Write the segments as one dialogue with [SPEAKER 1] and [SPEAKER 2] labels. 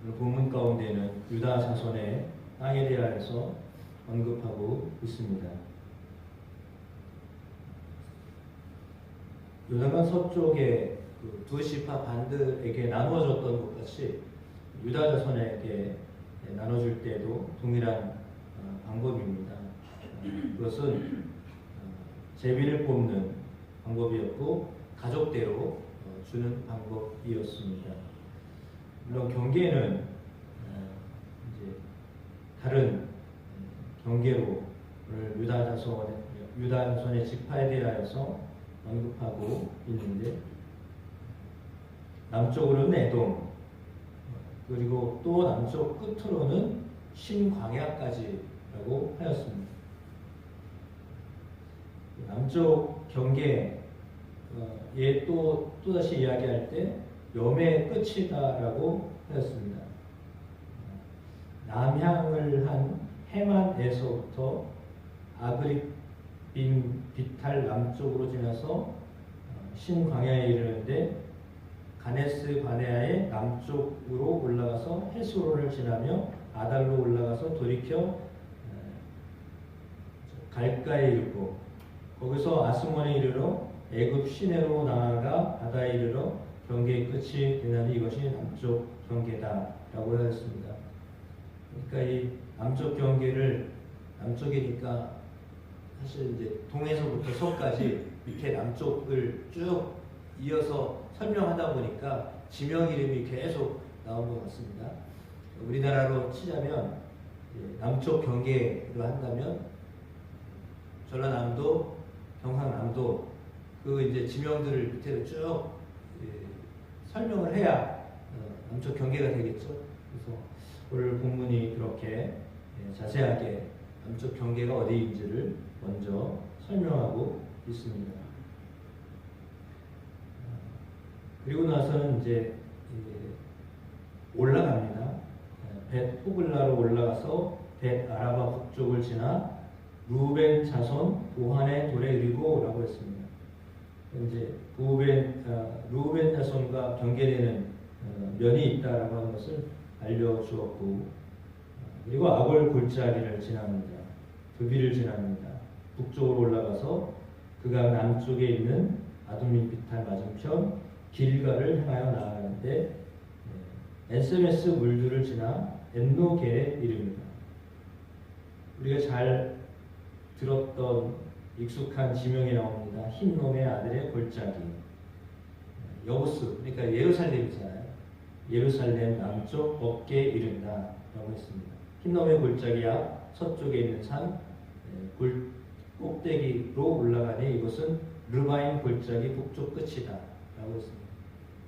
[SPEAKER 1] 본문 가운데는 유다 자손의 땅에 대하여서 언급하고 있습니다. 요단강 서쪽의 두 지파 반들에게 나누어졌던 것 같이 유다 자손에게 나눠줄 때도 동일한 방법입니다. 그것은 제비를 뽑는 방법이었고 가족대로 주는 방법이었습니다. 물론 경계는 이제 다른 경계로 유다 자손의 지파에 대하여서 언급하고 있는데, 남쪽으로는 에돔, 그리고 또 남쪽 끝으로는 신광야까지라고 하였습니다. 남쪽 경계에 또다시 이야기할 때 염의 끝이다라고 하였습니다. 남향을 한 해만에서부터 아그립 비탈 남쪽으로 지나서 신광야에 이르는데, 가네스 바네아의 남쪽으로 올라가서 헤스론을 지나며 아달로 올라가서 돌이켜 갈가에 이르고, 거기서 아스몬에 이르러 애굽 시내로 나아가 바다에 이르러 경계의 끝이 되나니 이것이 남쪽 경계다라고 하였습니다. 그러니까 이 남쪽 경계를, 남쪽이니까 사실 이제 동에서부터 서까지 밑에 남쪽을 쭉 이어서 설명하다 보니까 지명 이름이 계속 나온 것 같습니다. 우리나라로 치자면 남쪽 경계로 한다면 전라남도, 경상남도 그 이제 지명들을 밑에로 쭉 설명을 해야 남쪽 경계가 되겠죠. 그래서 오늘 본문이 그렇게 자세하게 남쪽 경계가 어디인지를 먼저 설명하고 있습니다. 그리고 나서는 이제 올라갑니다. 벳 호글라로 올라가서 벳 아라바 북쪽을 지나 루벤 자손 보한의 돌에 이르고라고 했습니다. 이제 루벤 자손과 경계되는 면이 있다라고 하는 것을 알려주었고, 그리고 아골 골짜기를 지납니다. 드비를 지납니다. 북쪽으로 올라가서 그가 남쪽에 있는 아둠민 비탈 맞은편 길가를 향하여 나아가는데, 에스메스 물들을 지나 엔노겔에 이릅니다. 우리가 잘 들었던 익숙한 지명이 나옵니다. 흰놈의 아들의 골짜기, 여부스, 그러니까 예루살렘이잖아요. 예루살렘 남쪽 어깨에 이른다라고 했습니다. 흰놈의 골짜기 앞 서쪽에 있는 산 꼭대기로 올라가니 이것은 르바임 골짜기 북쪽 끝이다라고 했습니다.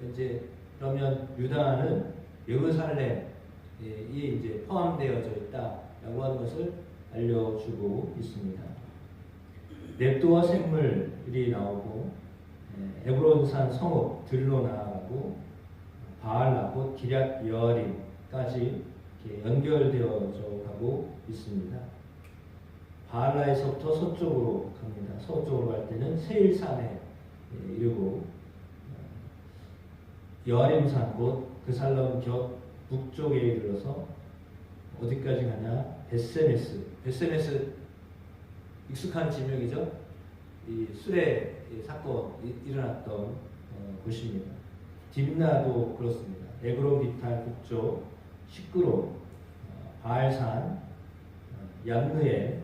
[SPEAKER 1] 이제 그러면 유다는 예루살렘이 이제 포함되어져 있다라고 하는 것을 알려주고 있습니다. 넵도와 샘물이 나오고, 에브론산 성읍 들로 나아가고, 바알라봇 기럇 여아림까지 연결되어져 가고 있습니다. 바알라에서부터 서쪽으로 갑니다. 서쪽으로 갈 때는 세일산에 이르고, 여아림산 곧 그 살람 곁 북쪽에 이르러서 어디까지 가냐? 베세메스 익숙한 지명이죠. 이 수레 사건이 일어났던 곳입니다. 딥나도 그렇습니다. 에그론 비탈 북쪽 시끄로 바알산 얌느에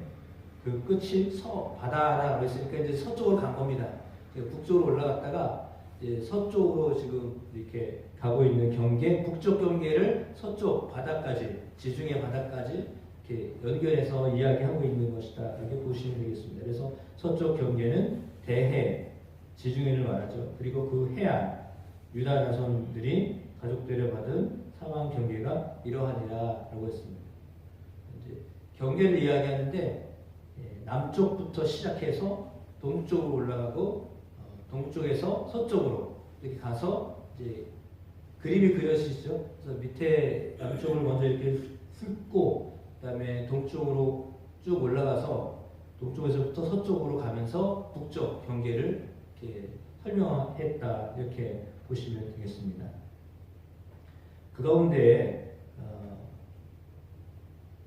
[SPEAKER 1] 그 끝이 바다라고 했으니까 이제 서쪽으로 간 겁니다. 북쪽으로 올라갔다가 이제 서쪽으로 지금 이렇게 가고 있는 경계, 북쪽 경계를 서쪽 바다까지, 지중해 바다까지 이렇게 연결해서 이야기하고 있는 것이다, 이렇게 보시면 되겠습니다. 그래서 서쪽 경계는 대해, 지중해를 말하죠. 그리고 그 해안, 유다 자손들이 가족되려 받은 사방 경계가 이러하니라라고 했습니다. 이제 경계를 이야기하는데 남쪽부터 시작해서 동쪽으로 올라가고, 동쪽에서 서쪽으로 이렇게 가서 이제 그림이 그려지죠. 그래서 밑에 남쪽을 먼저 이렇게 훑고, 그다음에 동쪽으로 쭉 올라가서 동쪽에서부터 서쪽으로 가면서 북쪽 경계를 이렇게 설명했다, 이렇게 보시면 되겠습니다. 그 가운데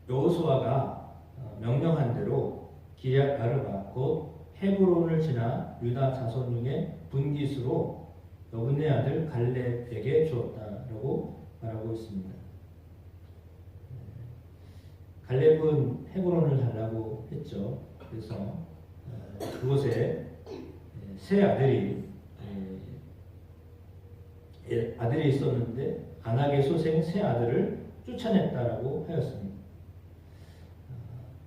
[SPEAKER 1] 여호수아가 명령한 대로 기럇 아르바 곧 헤브론을 지나 유다 자손 중에 분깃으로 여분네 아들 갈렙에게 주었다라고 말하고 있습니다. 갈렙은 헤브론을 달라고 했죠. 그래서 그곳에 세 아들이 있었는데 아낙의 소생 세 아들을 쫓아냈다라고 하였습니다.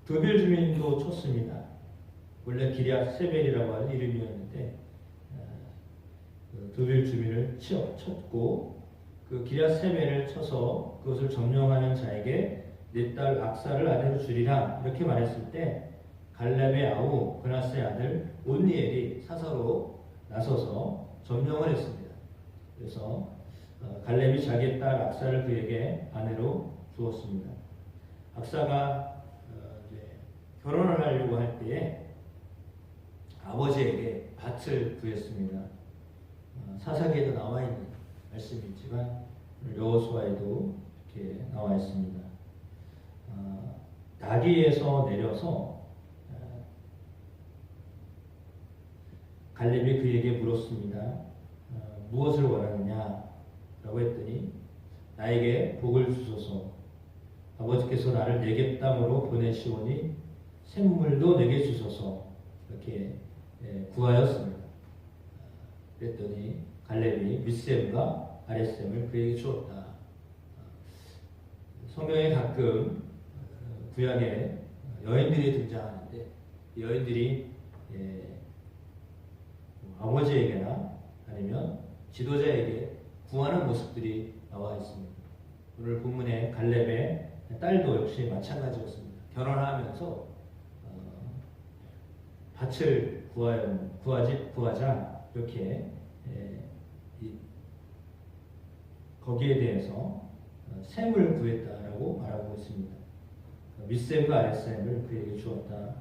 [SPEAKER 1] 드빌 주민도 쳤습니다. 원래 기럇 세벨이라고 하는 이름이었는데 드빌 주민을 쳤고 그 기럇 세벨을 쳐서 그것을 점령하는 자에게 내 딸 악사를 아내로 주리라 이렇게 말했을 때 갈렙의 아우 그나스의 아들 온니엘이 사사로 나서서 점령을 했습니다. 그래서 갈렙이 자기의 딸 악사를 그에게 아내로 주었습니다. 악사가 결혼을 하려고 할 때에 아버지에게 밭을 구했습니다. 사사기에도 나와 있는 말씀이지만 여호수아에도 이렇게 나와 있습니다. 나귀에서 내려서 갈렙이 그에게 물었습니다. 무엇을 원하느냐? 라고 했더니 나에게 복을 주소서. 아버지께서 나를 네겝 땅으로 보내시오니 샘물도 내게 주소서. 이렇게 구하였습니다. 그랬더니 갈렙이 윗샘과 아랫샘을 그에게 주었다. 성경에 가끔 구약에 여인들이 등장하는데 여인들이 아버지에게나 아니면 지도자에게 구하는 모습들이 나와 있습니다. 오늘 본문에 갈렙의 딸도 역시 마찬가지였습니다. 결혼하면서 밭을 구하자 이렇게 거기에 대해서 샘을 구했다라고 말하고 있습니다. 윗샘과 아랫샘을 그에게 주었다.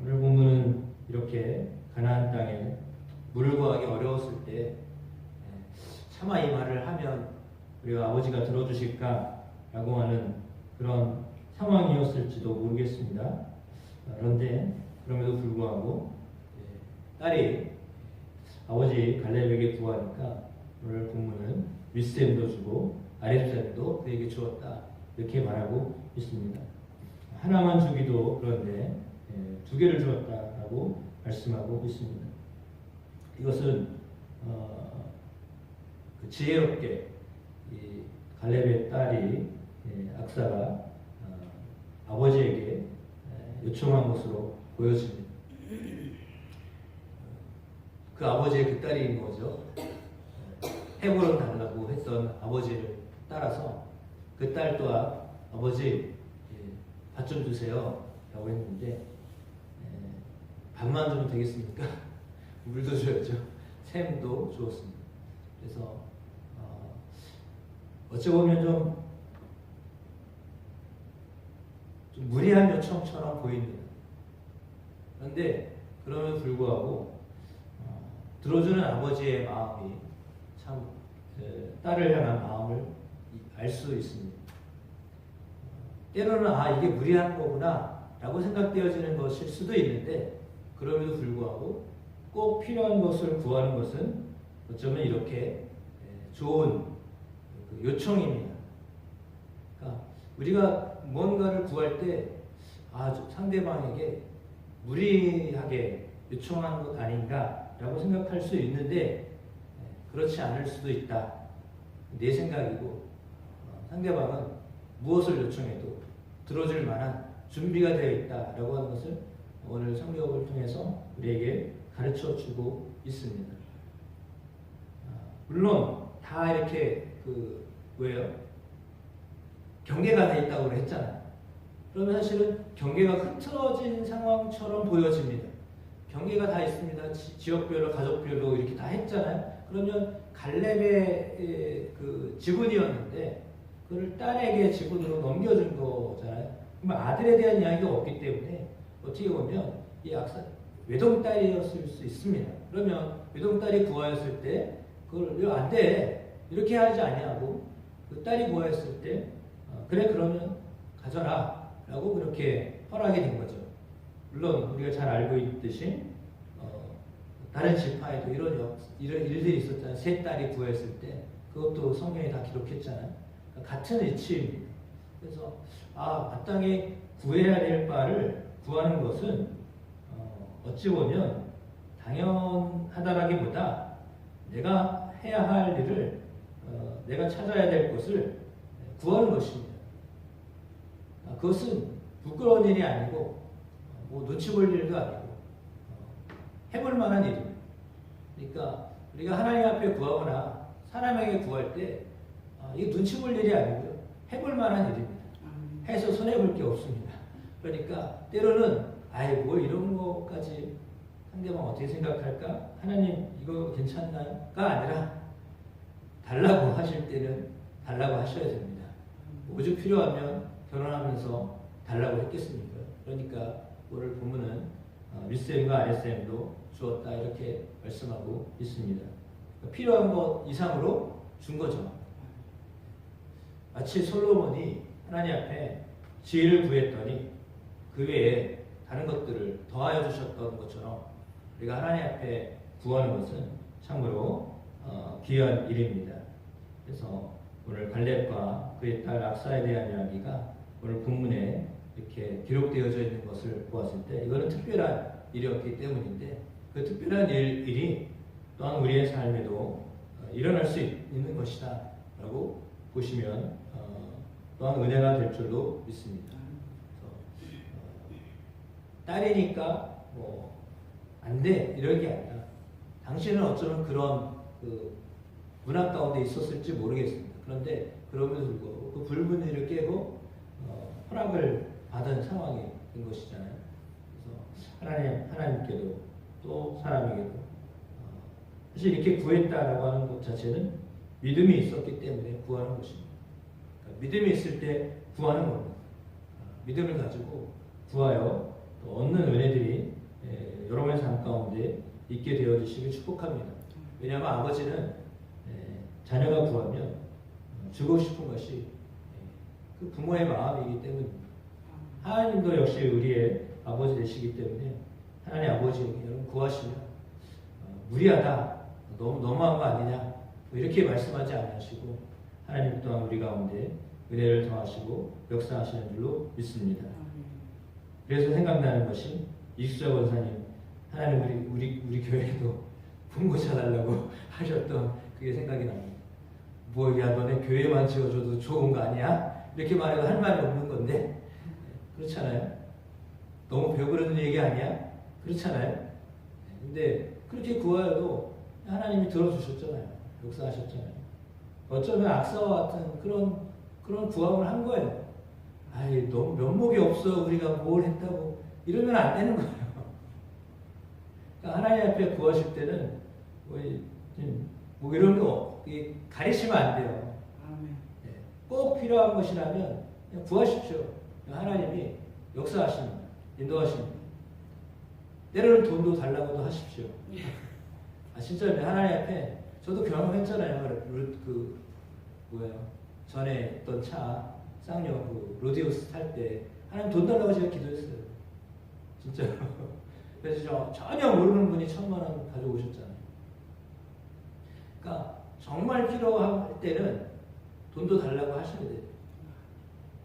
[SPEAKER 1] 오늘 본문은 이렇게 가나안 땅에 물을 구하기 어려웠을 때 차마 이 말을 하면 우리가 아버지가 들어주실까라고 하는 그런 상황이었을지도 모르겠습니다. 그런데 그럼에도 불구하고 딸이 아버지 갈렙에게 구하니까 오늘 본문은 윗샘도 주고 아랫샘도 그에게 주었다 이렇게 말하고 있습니다. 하나만 주기도 그런데 두 개를 주었다라고 말씀하고 있습니다. 이것은 지혜롭게 이 갈렙의 딸이 악사가 아버지에게 요청한 것으로 보여집니다. 그 아버지의 그 딸인 거죠. 헤브론 달라고 했던 아버지를 따라서 그 딸 또한 아버지 밭 좀 주세요 라고 했는데 밥만 주면 되겠습니까? 물도 줘야죠. 샘도 주었습니다. 그래서 어찌 보면 좀 무리한 요청처럼 보입니다. 그런데 그럼에도 불구하고 들어주는 아버지의 마음이 참 딸을 향한 마음을 알 수 있습니다. 때로는 이게 무리한 거구나 라고 생각되어지는 것일 수도 있는데 그럼에도 불구하고 꼭 필요한 것을 구하는 것은 어쩌면 이렇게 좋은 요청입니다. 그러니까 우리가 뭔가를 구할 때 상대방에게 무리하게 요청한 것 아닌가라고 생각할 수 있는데 그렇지 않을 수도 있다. 내 생각이고 상대방은 무엇을 요청해도 들어줄 만한 준비가 되어 있다라고 하는 것을 오늘 성경을 통해서 우리에게 가르쳐주고 있습니다. 물론 다 이렇게 경계가 돼 있다고 했잖아요. 그러면 사실은 경계가 흐트러진 상황처럼 보여집니다. 경계가 다 있습니다. 지역별로 가족별로 이렇게 다 했잖아요. 그러면 갈렙의 그 지분이었는데 그걸 딸에게 지분으로 넘겨준 거잖아요. 그러면 아들에 대한 이야기가 없기 때문에 어떻게 보면 이 외동딸이었을 수 있습니다. 그러면 외동딸이 구하였을 때 그걸 안 돼. 이렇게 하지 아니하고 그 딸이 구하였을 때 그래 그러면 가져라 라고 그렇게 허락이 된 거죠. 물론 우리가 잘 알고 있듯이 다른 지파에도 이런 일들이 있었잖아요. 세 딸이 구했을 때 그것도 성경에 다 기록했잖아요. 그러니까 같은 이치입니다. 그래서 마땅히 구해야 될 바를 구하는 것은 어찌 보면 당연하다라기보다 내가 해야 할 일을 내가 찾아야 될 것을 구하는 것입니다. 그것은 부끄러운 일이 아니고 눈치 볼 일도 아니고 해볼 만한 일입니다. 그러니까 우리가 하나님 앞에 구하거나 사람에게 구할 때 이게 눈치 볼 일이 아니고요. 해볼 만한 일입니다. 해서 손해볼 게 없습니다. 그러니까 때로는 뭐 이런 거까지 상대방 어떻게 생각할까? 하나님 이거 괜찮나요?가 아니라 달라고 하실 때는 달라고 하셔야 됩니다. 오죽 필요하면 결혼하면서 달라고 했겠습니까? 그러니까 오늘 본문은 윗셈과 아랫셈도 주었다 이렇게 말씀하고 있습니다. 필요한 것 이상으로 준 거죠. 마치 솔로몬이 하나님 앞에 지혜를 구했더니 그 외에 다른 것들을 더하여 주셨던 것처럼 우리가 하나님 앞에 구하는 것은 참으로 귀한 일입니다. 그래서 오늘 갈렙과 그의 딸 악사에 대한 이야기가 오늘 본문에 이렇게 기록되어져 있는 것을 보았을 때 이거는 특별한 일이었기 때문인데 그 특별한 일이 또한 우리의 삶에도 일어날 수 있는 것이다 라고 보시면 또한 은혜가 될 줄로 믿습니다. 딸이니까 안 돼 이런 게 아니라 당신은 어쩌면 그런 문화 가운데 있었을지 모르겠습니다. 그런데 그럼에도 불구하고 그 불분의를 깨고 허락을 받은 상황이 된 것이잖아요. 그래서 하나님께도 또 사람에게도 사실 이렇게 구했다라고 하는 것 자체는 믿음이 있었기 때문에 구하는 것입니다. 그러니까 믿음이 있을 때 구하는 겁니다. 믿음을 가지고 구하여 또 얻는 은혜들이 여러분의 삶 가운데 있게 되어지시길 축복합니다. 왜냐하면 아버지는 자녀가 구하면 주고 싶은 것이 그 부모의 마음이기 때문입니다. 하나님도 역시 우리의 아버지 되시기 때문에 하나님 아버지에게 여러분 구하시면 무리하다, 너무한 거 아니냐 뭐 이렇게 말씀하지 않으시고 하나님 또한 우리 가운데 은혜를 더하시고 역사하시는 줄로 믿습니다. 그래서 생각나는 것이 이수자 권사님 하나님 우리 교회에도 분고차 달라고 하셨던 그게 생각이 납니다. 너네 교회만 지어줘도 좋은 거 아니야? 이렇게 말해도 할 말이 없는 건데 그렇잖아요. 너무 배부르는 얘기 아니야? 그렇잖아요. 근데 그렇게 구하여도 하나님이 들어주셨잖아요. 역사하셨잖아요. 어쩌면 악사와 같은 그런 구함을 한 거예요. 너무 면목이 없어 우리가 뭘 했다고 이러면 안 되는 거예요. 그러니까 하나님 앞에 구하실 때는 뭐 이런 거 가리시면 안 돼요. 꼭 필요한 것이라면 그냥 구하십시오. 하나님이 역사하십니다. 인도하십니다. 때로는 돈도 달라고도 하십시오. 진짜 하나님 앞에 저도 경험했잖아요. 전에 있던 차 쌍용 로디오스 탈 때 하나님 돈 달라고 제가 기도했어요. 진짜로. 그래서 전혀 모르는 분이 1,000,000원 가져오셨잖아요. 그러니까 정말 필요할 때는 돈도 달라고 하셔야 돼요.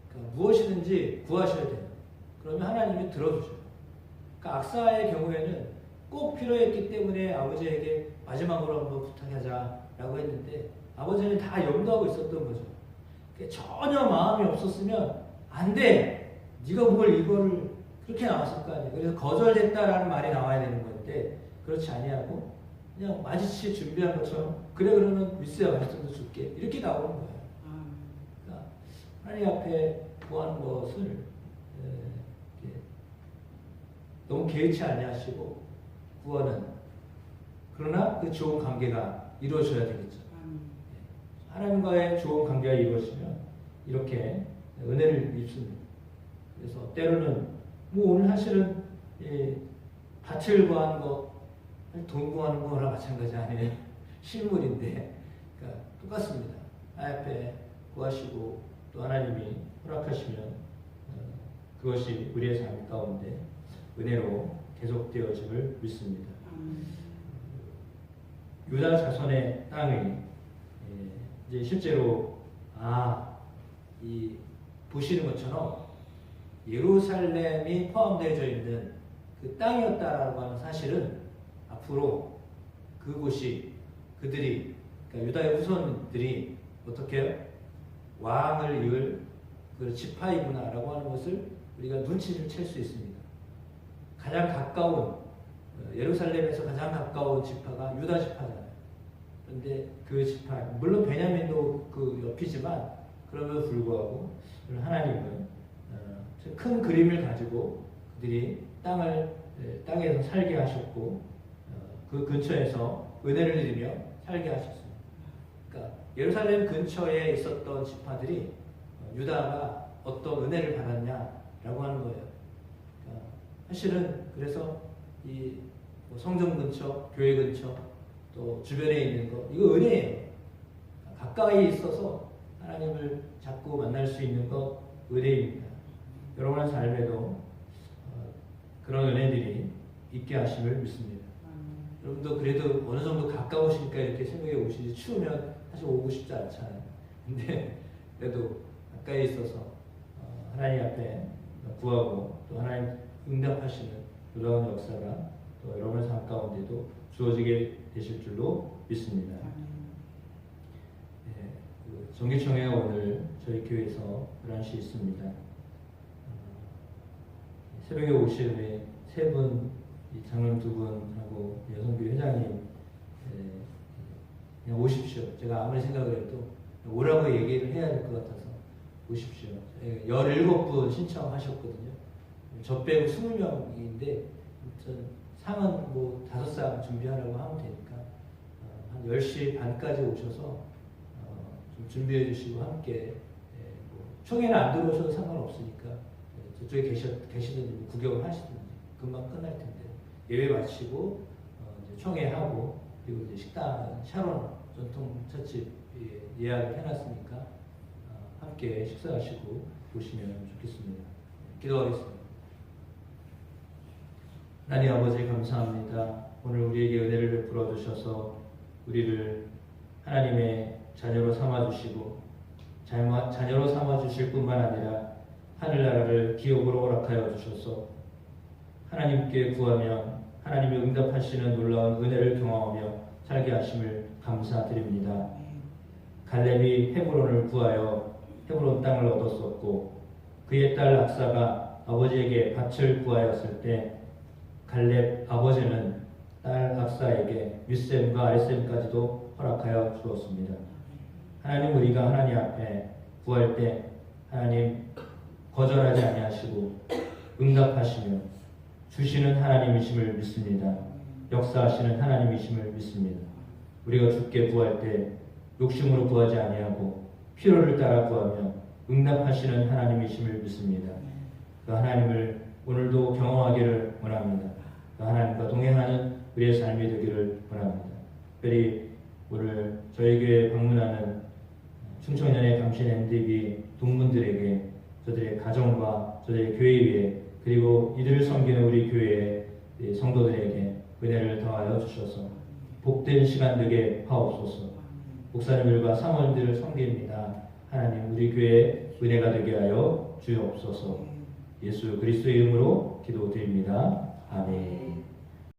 [SPEAKER 1] 그러니까 무엇이든지 구하셔야 돼요. 그러면 하나님이 들어주셔요. 그러니까 악사의 경우에는 꼭 필요했기 때문에 아버지에게 마지막으로 한번 부탁하자라고 했는데 아버지는 다 염두하고 있었던 거죠. 전혀 마음이 없었으면 안 돼. 네가 뭘 이거를 그렇게 나왔을 거 아니에요. 그래서 거절됐다라는 말이 나와야 되는 건데 그렇지 아니하고 그냥 마지치 준비한 것처럼 그래 그러면 윗세와 말씀도 줄게 이렇게 나오는 거예요. 그러니까 하나님 앞에 구하는 것을 너무 개의치 아니하시고 구하는 그러나 그 좋은 관계가 이루어져야 되겠죠. 하나님과의 좋은 관계가 이루어지면 이렇게 은혜를 입습니다. 그래서 때로는 오늘 사실은 밭을 구하는 거, 돈 구하는 거랑 마찬가지 아니에요. 실물인데 그러니까 똑같습니다. 하나님 앞에 구하시고 또 하나님이 허락하시면 그것이 우리의 삶 가운데 은혜로 계속되어짐을 믿습니다. 유다 자손의 땅이 이제 실제로 이 보시는 것처럼 예루살렘이 포함되어져 있는 그 땅이었다라고 하는 사실은 앞으로 그곳이 그들이 그러니까 유다의 후손들이 어떻게 해요? 왕을 이을 그 지파이구나라고 하는 것을 우리가 눈치를 챌 수 있습니다. 가장 가까운 예루살렘에서 가장 가까운 지파가 유다 지파잖아요. 그런데 그 지파 물론 베냐민도 그 옆이지만 그럼에도 불구하고 하나님은 큰 그림을 가지고 그들이 땅에서 살게 하셨고 그 근처에서 은혜를 누리며 살게 하셨습니다. 그러니까 예루살렘 근처에 있었던 지파들이 유다가 어떤 은혜를 받았냐라고 하는 거예요. 그러니까 사실은 그래서 이 성전 근처, 교회 근처, 또 주변에 있는 거 이거 은혜예요. 가까이 있어서 하나님을 자꾸 만날 수 있는 것 은혜입니다. 여러분의 삶에도 그런 은혜들이 있게 하심을 믿습니다. 여러분도 그래도 어느 정도 가까우시니까 이렇게 새벽에 오시지 추우면 사실 오고 싶지 않잖아요. 근데 그래도 가까이 있어서 하나님 앞에 구하고 또 하나님 응답하시는 놀라운 역사가 또 여러분의 삶 가운데도 주어지게 되실 줄로 믿습니다. 정기총회가 오늘 저희 교회에서 11시 있습니다. 새벽에 오실 우리 세 분, 장로님 두 분하고 여성교회 회장님 그냥 오십시오. 제가 아무리 생각을 해도 오라고 얘기를 해야 될 것 같아서 오십시오. 17분 신청하셨거든요. 저 빼고 20명인데 상은 뭐 5상 준비하라고 하면 되니까 한 10시 반까지 오셔서 좀 준비해 주시고 함께 뭐 총회는 안 들어오셔도 상관없으니까 저쪽에 계시든지 뭐 구경을 하시든지 금방 끝날 텐데 예배 마치고 이제 총회하고 그리고 이제 식당 샤론 전통 처치 예약을 해놨으니까 함께 식사하시고 보시면 좋겠습니다. 기도하겠습니다. 하나님 아버지 감사합니다. 오늘 우리에게 은혜를 베풀어 주셔서 우리를 하나님의 자녀로 삼아주시고 자녀로 삼아주실 뿐만 아니라 하늘나라를 기업으로 허락하여 주셔서 하나님께 구하며 하나님이 응답하시는 놀라운 은혜를 경험하며 살게 하심을 감사드립니다. 갈렙이 헤브론을 구하여 헤브론 땅을 얻었었고 그의 딸 악사가 아버지에게 밭을 구하였을 때 갈렙 아버지는 딸 악사에게 윗셈과 아랫셈까지도 허락하여 주었습니다. 하나님 우리가 하나님 앞에 구할 때 하나님 거절하지 아니하시고 응답하시며 주시는 하나님이심을 믿습니다. 역사하시는 하나님이심을 믿습니다. 우리가 주께 구할 때 욕심으로 구하지 아니하고 필요를 따라 구하며 응답하시는 하나님이심을 믿습니다. 그 하나님을 오늘도 경험하기를 원합니다. 그 하나님과 동행하는 우리의 삶이 되기를 원합니다. 특별히 오늘 저희 교회에 방문하는 충청년의 감신 MDB 동문들에게 저들의 가정과 저들의 교회 위에 그리고 이들을 섬기는 우리 교회의 성도들에게 은혜를 더하여 주셔서 복된 시간 되게 하옵소서. 목사님들과 사모님들을 섬깁니다. 하나님 우리 교회에 은혜가 되게 하여 주옵소서. 예수 그리스도의 이름으로 기도드립니다. 아멘.